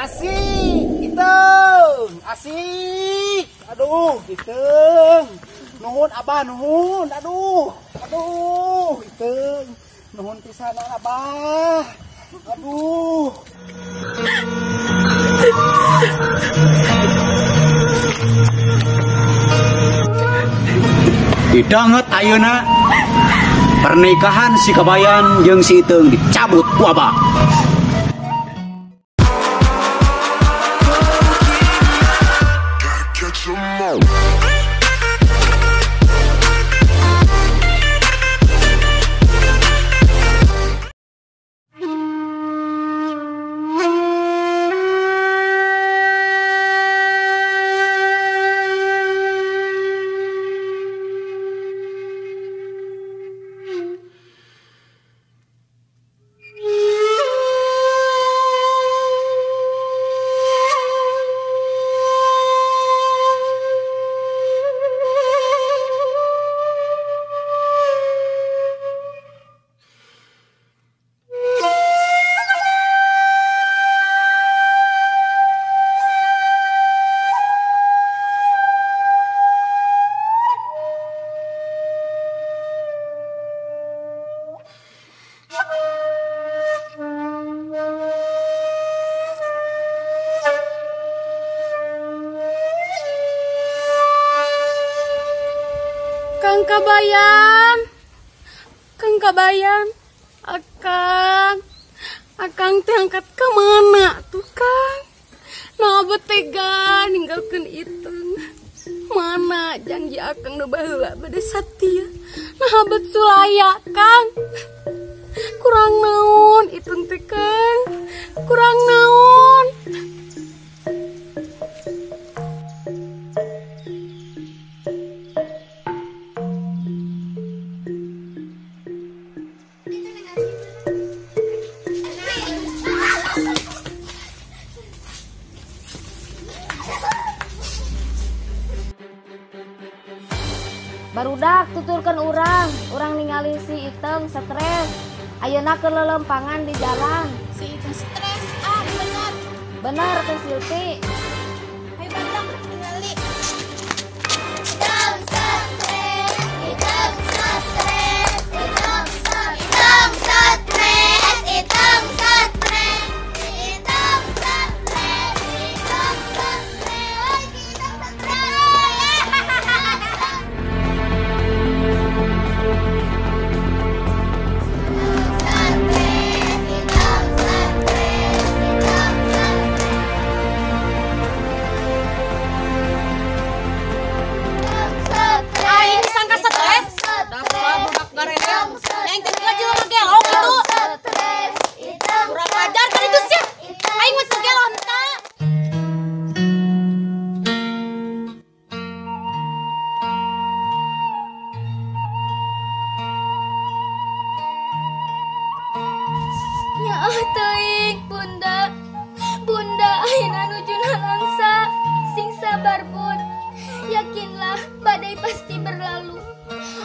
Asik, Iteng. Asik. Aduh, Iteng. Nuhun Abah, nuhun. Aduh, Iteng. Nuhun pisan Abah. Aduh. Didanget ayeuna pernikahan si Kabayan jeung si Iteung dicabut ku Abah. Kang Kabayan, Akang teh angkat ke mana tuh Kang? Nah betega ninggalkeun Iteung. Mana janji Akang nu baheula bade satia. Nah bet sulaya Kang. Kurang naon Iteung teh Kang? Kurang naon? Barudak tuturkan orang ningali si Iteung stres. Ayeuna ke lelempangan di jalan. Si Iteung stres, Bener teh Silti. Ayo badak ningali. Teuing Bunda ayeuna nuju langsa sing sabar Bun. Yakinlah badai pasti berlalu.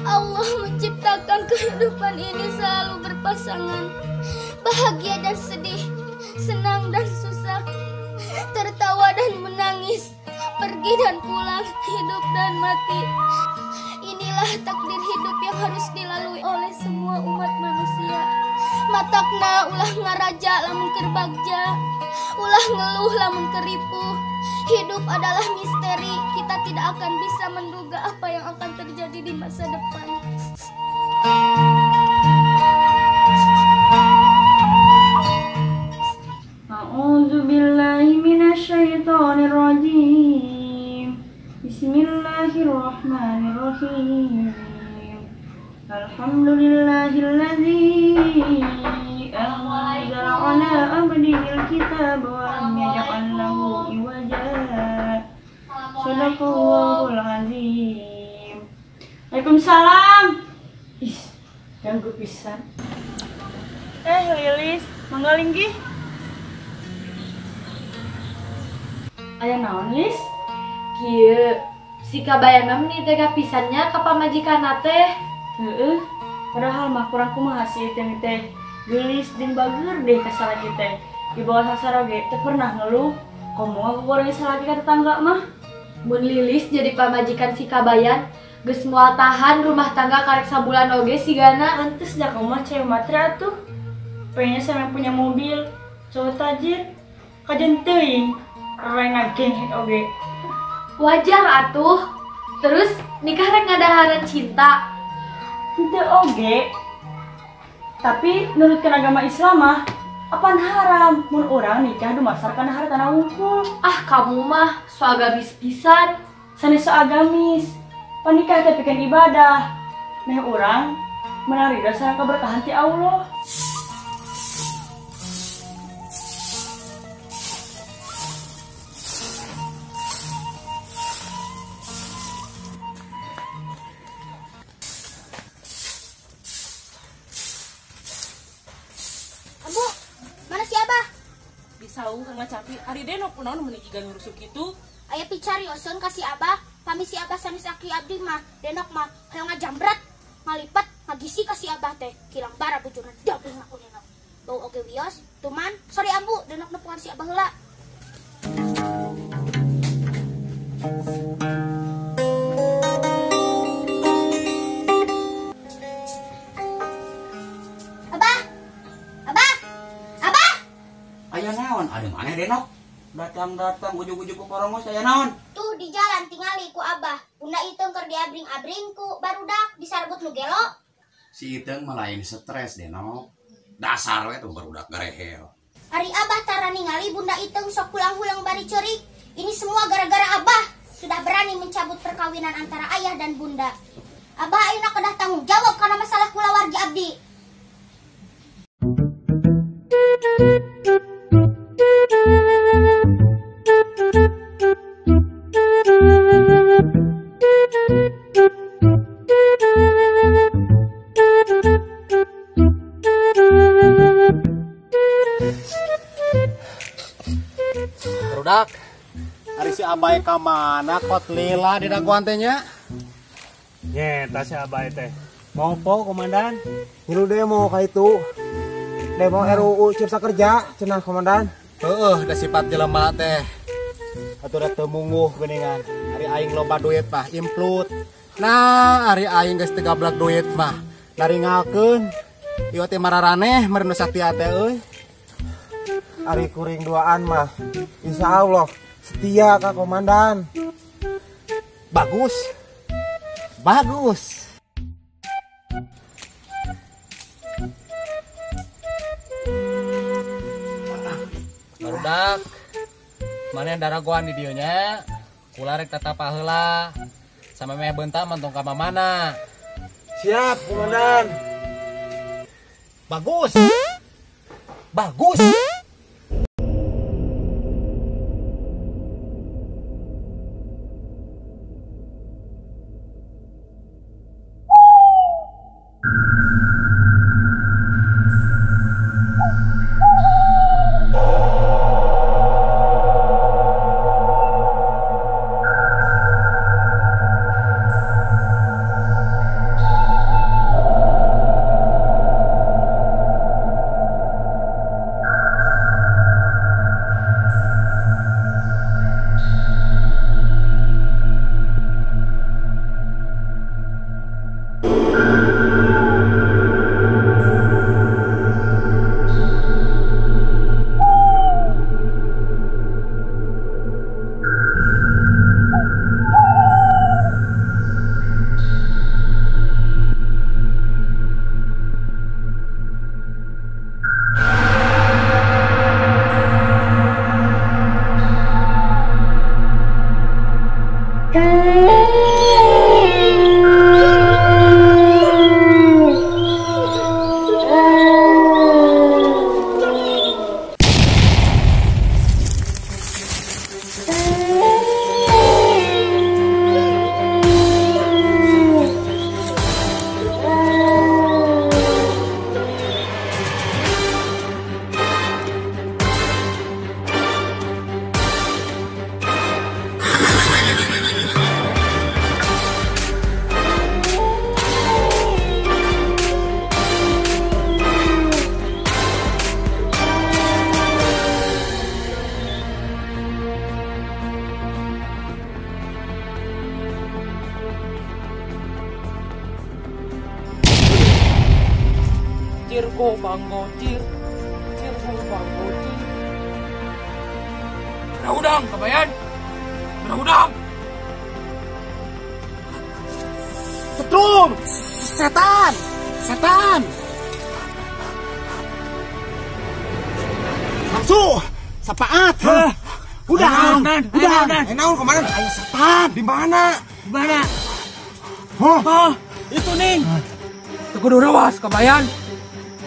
Allah menciptakan kehidupan ini selalu berpasangan, bahagia dan sedih, senang dan susah, tertawa dan menangis, pergi dan pulang, hidup dan mati. Inilah takdir hidup yang harus dilalui oleh semua umat manusia. Matakna ulah ngaraja lamun keur bagja, ulah ngeluh lamun keripuh. Hidup adalah misteri, kita tidak akan bisa menduga apa yang akan terjadi di masa depan. A'udzubillahi minasyaitonirrajim. Bismillahirrahmanirrahim. Alhamdulillahilladzi anzala ala abdihil kitaba wa lam yaj'al lahu iwaja. Shadaqallahul azim. Waalaikumsalam. Ih, ganggu pisan. Lilis, mangga linggih. Aya naon, Lis? Kieu si Kabayan mah meni tega pisannya ka pamajikanna teh. Heeh. Padahal mah kurang kumaha si Iteung teh. Gelis jeung bager deh ka salaki teh. di bawah sasar oge teu pernah ngeluh. Komo aku goreng salaki ka tetangga mah. Mun Lilis jadi pamajikan si Kabayan, geus moal tahan rumah tangga karek sabulan oge sigana. Pantes dah kamu mah cewek matre atuh. Pengennya sama yang punya mobil, cowok tajir, kajen teuing, rena genghet oge. Wajar atuh. Terus nikah rek ngadaharan cinta. Henteu oge. Tapi nurutkeun agama Islam mah apaan haram mun urang nikah dumasarkan harta wungkul. Ah kamu mah so agamis pisan. Sanes so agamis. Panikah teh pikeun ibadah. Meh urang menang ridho sareng keberkahan ti Allah. Abu, mana si Abah? Disau Kang Capi, ari denok naon mun jiga ngurusuk kitu. Aya picarioseun ka si Abah. Pami si Abah sanes aki abdi mah, denok mah hayang ngajambret, ngalipat, ngagisi ka si Abah teh. Kilang bara bujurna dabung aku denok. Bau oge wios, tuman, sorry Ambu, denok nepungan si Abah heula. Abah! Abah! Abah! Aya naon? Ada mana denok? Datang ujug-ujug ku korongos aya naon? Tuh di jalan tingali ku Abah. Bunda Iteung keur diabring-abring ku barudak disarbut nu gelo. Si Iteung mah lain stres denok. Dasar we tuh barudak garehel. Ari Abah tara ningali Bunda Iteung sok pulang-pulang bari ceurik. Ini semua gara-gara Abah sudah berani mencabut perkawinan antara ayah dan bunda. Abah ayeuna kedah tanggung jawab karena masalah kulawarga abdi. Barudak, hari si Abai ka mana kot lila di daguan teh nya? Nyeta si Abai teh. Mau po komandan? Ngilu demo ka itu. Demo RUU Cipta Kerja cenah komandan. Heueuh, da sifat jelema teh. Atuh da teu mungguh geuningan. Ari aing loba duit mah implut. Nah, ari aing geus teu gablak duit mah naringalkeun. Ieu teh mararaneh meureun saktia teh euy. Ari kuring duaan mah insya Allah setia ka komandan. Bagus. Bagus. Barudak. Mana daragoan di dieu nya? Kula rek tatap heula. Sama meh beunta mantong ka mana? Siap komandan. Bagus. Bagus. Cirko banggo cir. Cirko banggo cir. Berudang kabayan. Berudang. Setrum! Setan! Setan! Langsung! Sapaat! Udah! Naon kemana? Ayo setan! Di mana? Di mana? Oh, Itu ning. Kudu rawas kabayan.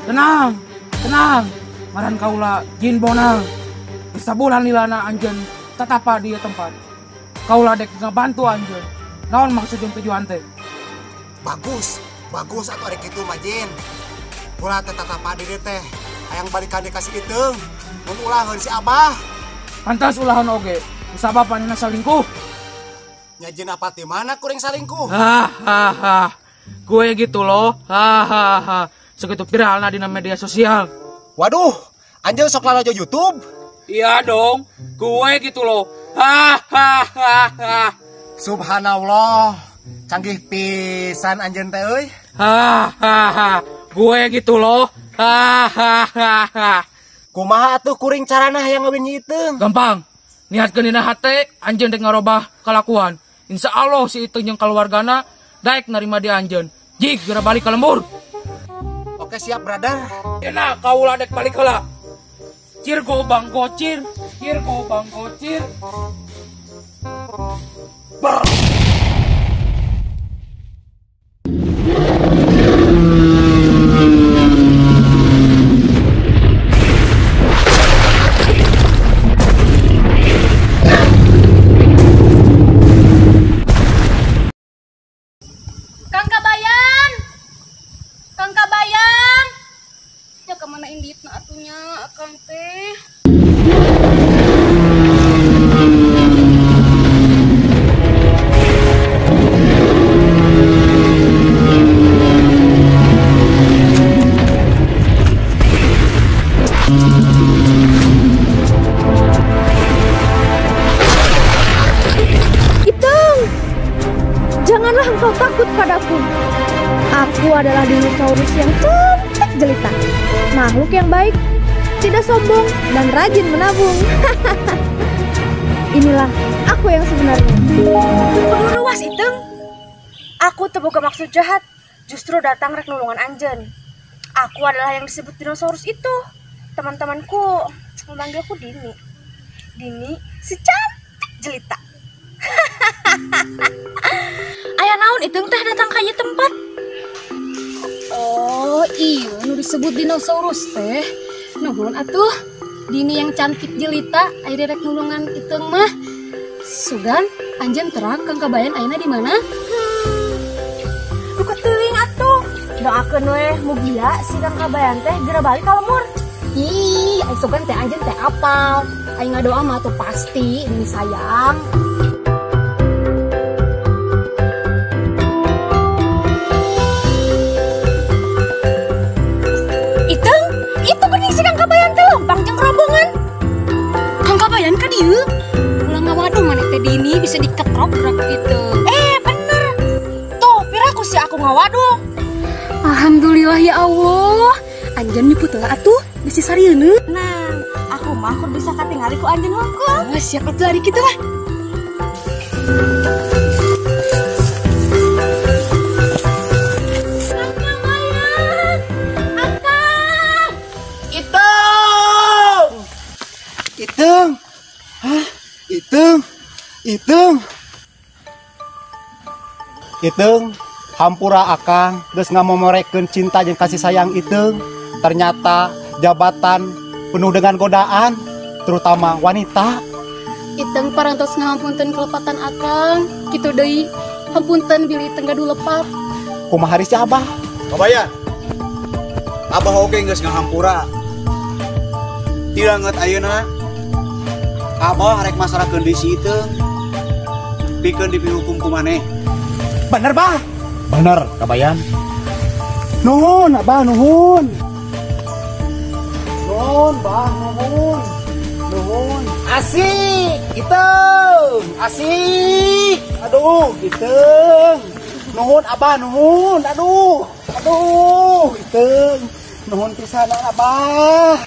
Tenang, tenang. Ngaran kaula jin bonang. Sabulan lilana anjeun tatapa di tempat. Kaula dek ngabantu anjeun. Naon maksud jeung tujuan teh? Bagus atau ada gitu majin. Ulah tetap di teh. Hayang balikan dikasih itu. Mun ulah si Abah. Pantas ulahan oge. Usabab panina salingkuh. Nyajin apa di mana kuring salingkuh? Hahaha. Gue gitu loh. Hahaha. Segitu viralna di media sosial. Waduh, anjel sok lalajo YouTube. Iya dong. Gue gitu loh. Hahaha. Subhanallah. Canggih pisan anjeun teh euy. Hahaha. Gue gitu loh. Hahaha. Kumaha atuh kuring carana hayang ngawin itu? Gampang. Niatkeun dina hate anjeun dek ngarobah kalakuan. Insya Allah si itu jeung keluargana daek narima di anjeun. Jig geura balik ka lembur. Oke siap brother. Enak kaula dek balik heula. Cir gobang gocir. Cir gobang gocir. Bang. Kang Kabayan. Ya kemana inditna atunya Akang teh? Iteng, janganlah engkau takut padaku. Aku adalah dinosaurus yang cantik jelita, makhluk yang baik, tidak sombong, dan rajin menabung. Inilah aku yang sebenarnya. Kudu ruas Iteng. Aku teu boga maksud jahat, justru datang rek nulungan anjeun. Aku adalah yang disebut dinosaurus itu. Teman-temanku memanggilku Dini. Dini si cantik jelita. Aya naon Iteng teh datang ka ieu tempat? Oh iya, nu disebut dinosaurus teh. Nuhun atuh, Dini yang cantik jelita, aya rek nulungan Iteng mah. Sugan, anjeun terang Kang Kabayan ayeuna di mana? Duka teuing atuh. Doakeun we mugia si Kang Kabayan teh geura balik ka lembur. Ih, aya sugan teh anjeun teh apal. Aya ngadoa mah tuh pasti, Dini sayang. Iteng, itu geuning si Kang Kabayan teh lempang jeung rombongan. Kang Kabayan ka dieu? Ulah ngawaduh maneh teh Dini bisa diketrok gerak gitu. Bener. Tuh, piraku si aku ngawaduh. Alhamdulillah ya Allah. Anjeun nyuput heula atuh, bisi sarieuna. Nah, aku mah kur bisa katingali ku anjeun hungkul. Oh, siap atuh ari kitu mah. Iteng. Hah? Iteng, hampura Akang geus ngamomorekeun cinta jeung kasih sayang Iteng. Ternyata jabatan penuh dengan godaan, terutama wanita. Iteng parantos ngahampunten kelepatan Akang. Kitu deui, hampunten bilih Iteng gaduh lepat. Kumaha hari si Abah? Kabayan. Abah oge geus ngahampura. Tidak nget ayeuna Abah rek masarakeun di si Iteng. Pikeun dihukum ku maneh. Bener, Bah. Bener, Kabayan. Nuhun, Abah, nuhun. Nuhun, Bah, nuhun. Nuhun. Asik, Iteng. Asik. Aduh, Iteng. Nuhun, Abah, nuhun. Aduh, Iteng. Nuhun pisan Abah.